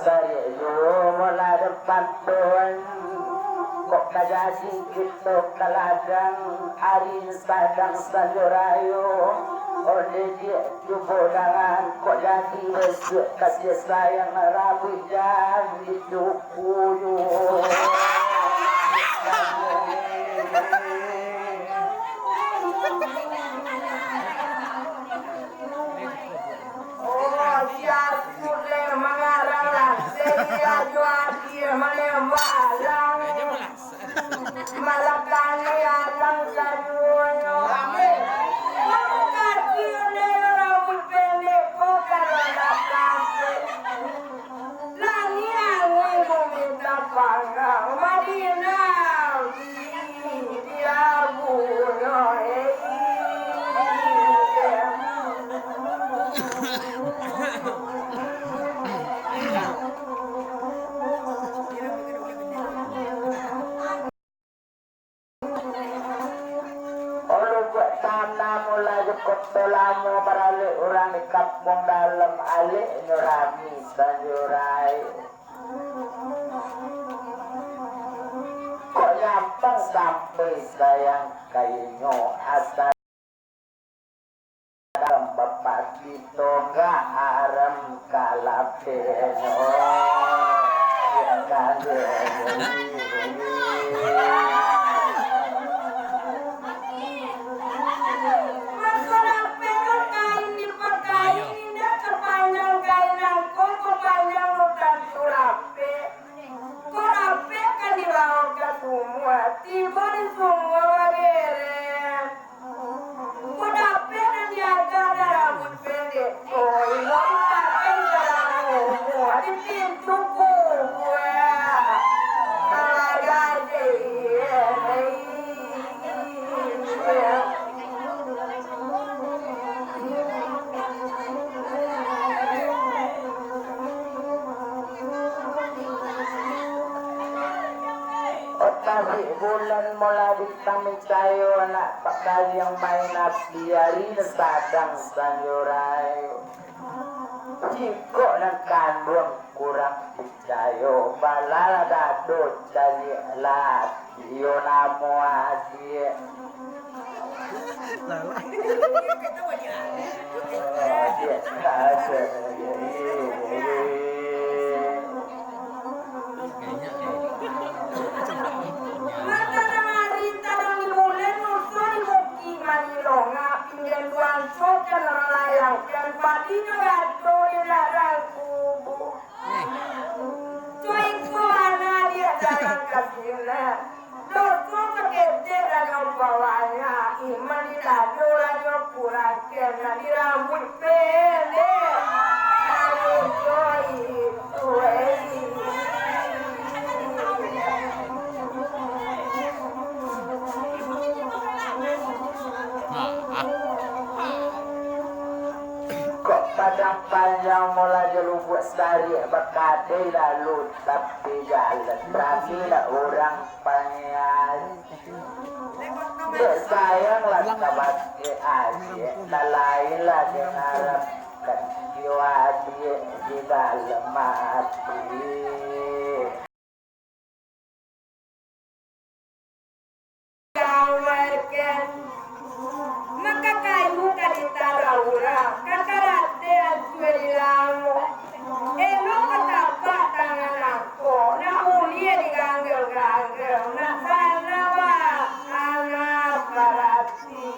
sari mulai depan tuan kok kajasi gitu kaladang hari sadang sanjurayu oleh dia jubodangan kok jadi resuk kasih sayang rabu dan dicukuyu oh dia sudah mengarang saya jual malam malakan yang langgaruyo amin makasih rambut pendek karena kafe lani aku minta panggang Madinah dia bunuh kotolamo barale orang di kampung dalam alik nyurami sanjurai kok nyampang sampai sayang kayunya asal dalam bapak kita gak arem kalapeno ya kan bulan mula ditami tayo anak pakal yang main biari sadang sanjurai jiko ng kandung kurang picayo balala dadot dari lat iyo namo asye Patinya gato di larang kubu. Cuy kuana dia jalan kasihnya. Dosa segede dalam bawahnya. Iman di lado lado kurang kena di rambut pendek. Aduh cuy itu padang panjang mula jelubuk sari berkadai lalu tapi jalan berani lah orang panjang sayang lah kabat ke asyik lain lah dia harapkan jiwa dia di dalam hati maka kayu kaditara orang kakarate asuelilamu elo katapa tangan aku na ulie diganggel-ganggel na sana wa anak parati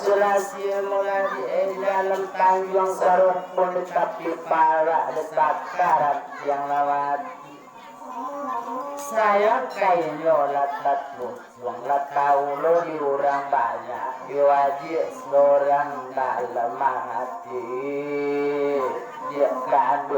Selasi mulai di dalam tanjung sarung pun tetapi para desakaran yang lawat sayang kayaknya latat wong latau lo diurang banyak diwajib seorang dalam hati dia kan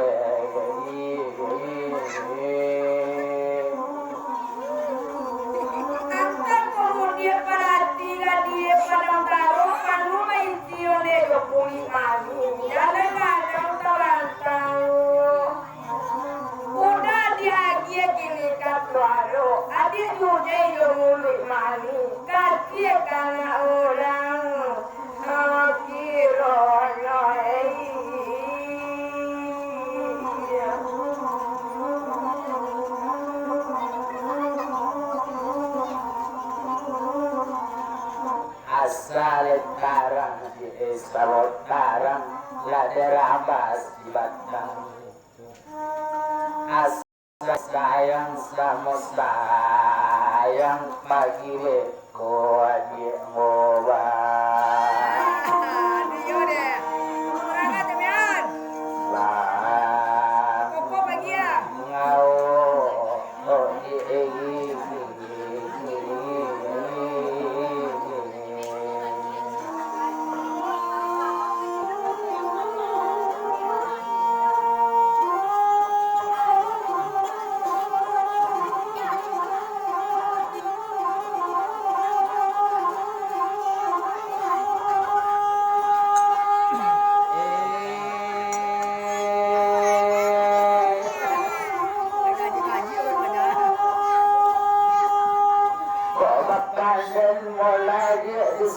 yo mulut mani kaki kana orang kiro asal tarang di sabot tarang la derabas di batang asal sayang sama sayang pagi ko di moba dia deh orang ada mian lah koko pagi ya ngau oh di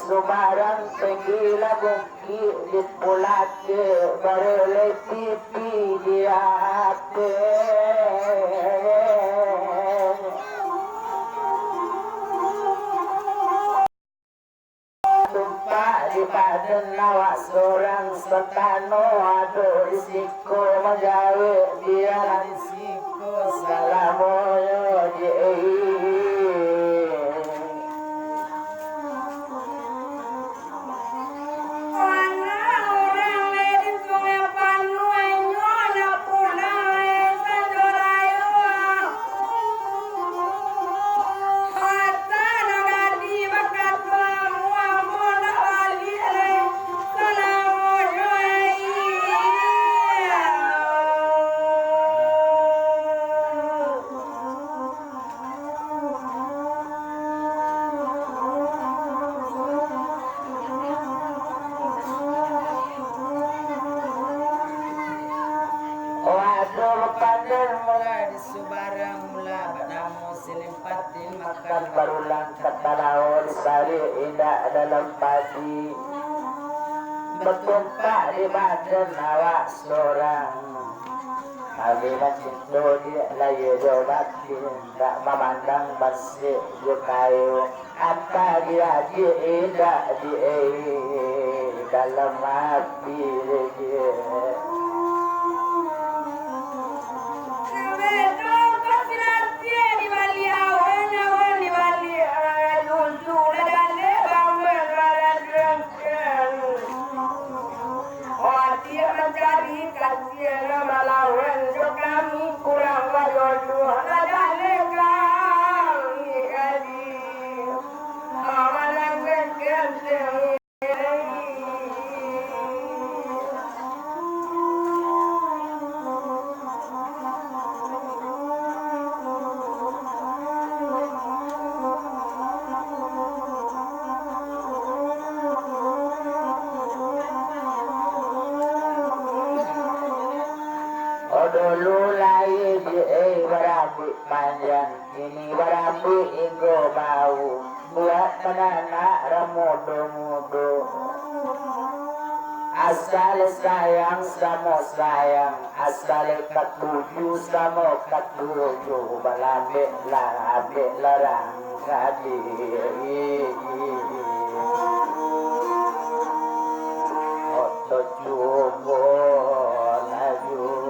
Sumarang penggila bungki di pulat barele pipi dia hati tumpah di padan nawak seorang setano ado risiko menjawe dia risiko salamoyo di makan barulang ketalao disari indah dalam padi bertumpah di badan awak seorang Habibah cinta dia layu dobatin tak memandang basik je kayu Anta dia indah di dalam hati dia dulu lain berambut panjang ini berambut ego bau buat menanak remudu-mudu asal sayang sama sayang asal ketujuh sama ketujuh balabek larang kadi otot cubo laju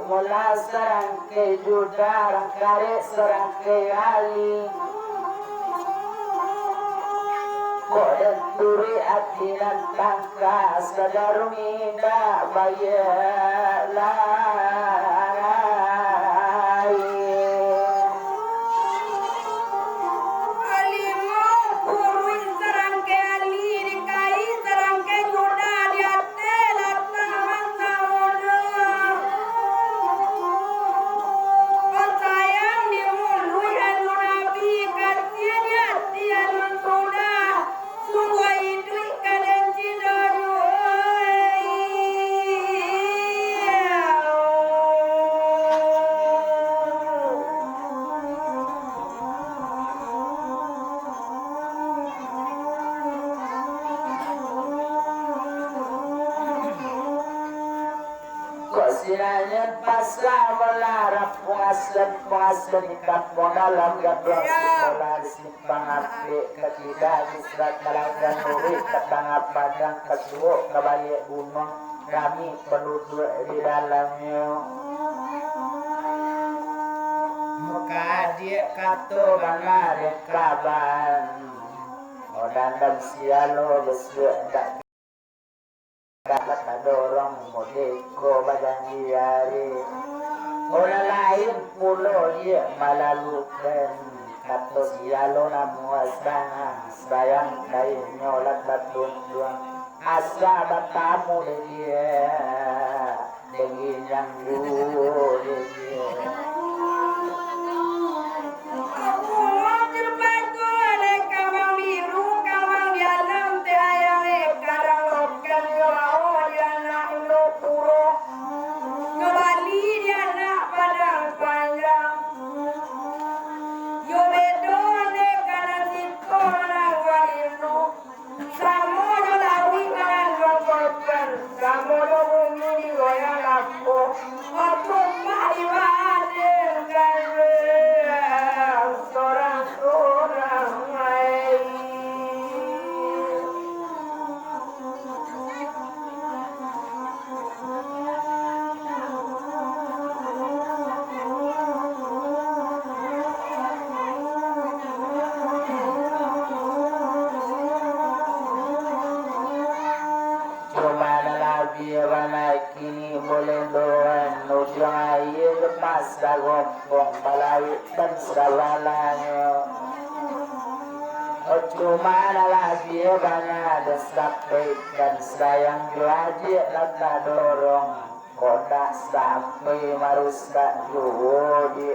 mula serangkai juda rangkare serangkai ali kode turi atinan tangka sadarumina bayalai Alimau kurui serangke aliri kai serangke yuda diate latna mangga oda. Sayang di mulu dan nabi katia dia suda sungguh itu kadang tidak Sinanya pasrah melarap pengaslen ikat modalam gadang sekolah simpangapde ketika disrat kalanggan murid ketangap padang kesuo kebalik gunung kami penduduk di dalamnya muka dia kato bangga kaban odan dan sialo besok tak dapat dorong modeko badan diari orang lain pulau dia malalukan kata sialo namuas tangan sayang kain nyolat batun duang asa batamu dia dengan yang dulu dia kini boleh doan nujung air lepas dagompong balai dan serawalannya cuma lagi banyak desak baik dan sayang juaji lata dorong kodak sampai marusak judi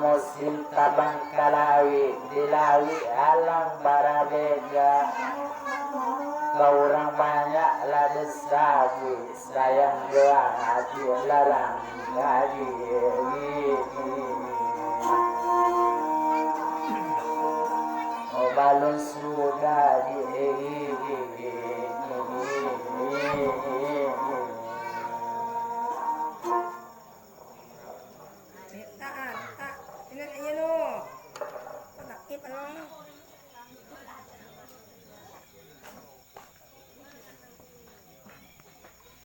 musim tabang kalawi dilawi alang barabega orang banyak lah desabi sayang doang hati larang gaji balon sudah di ini lo, tak kip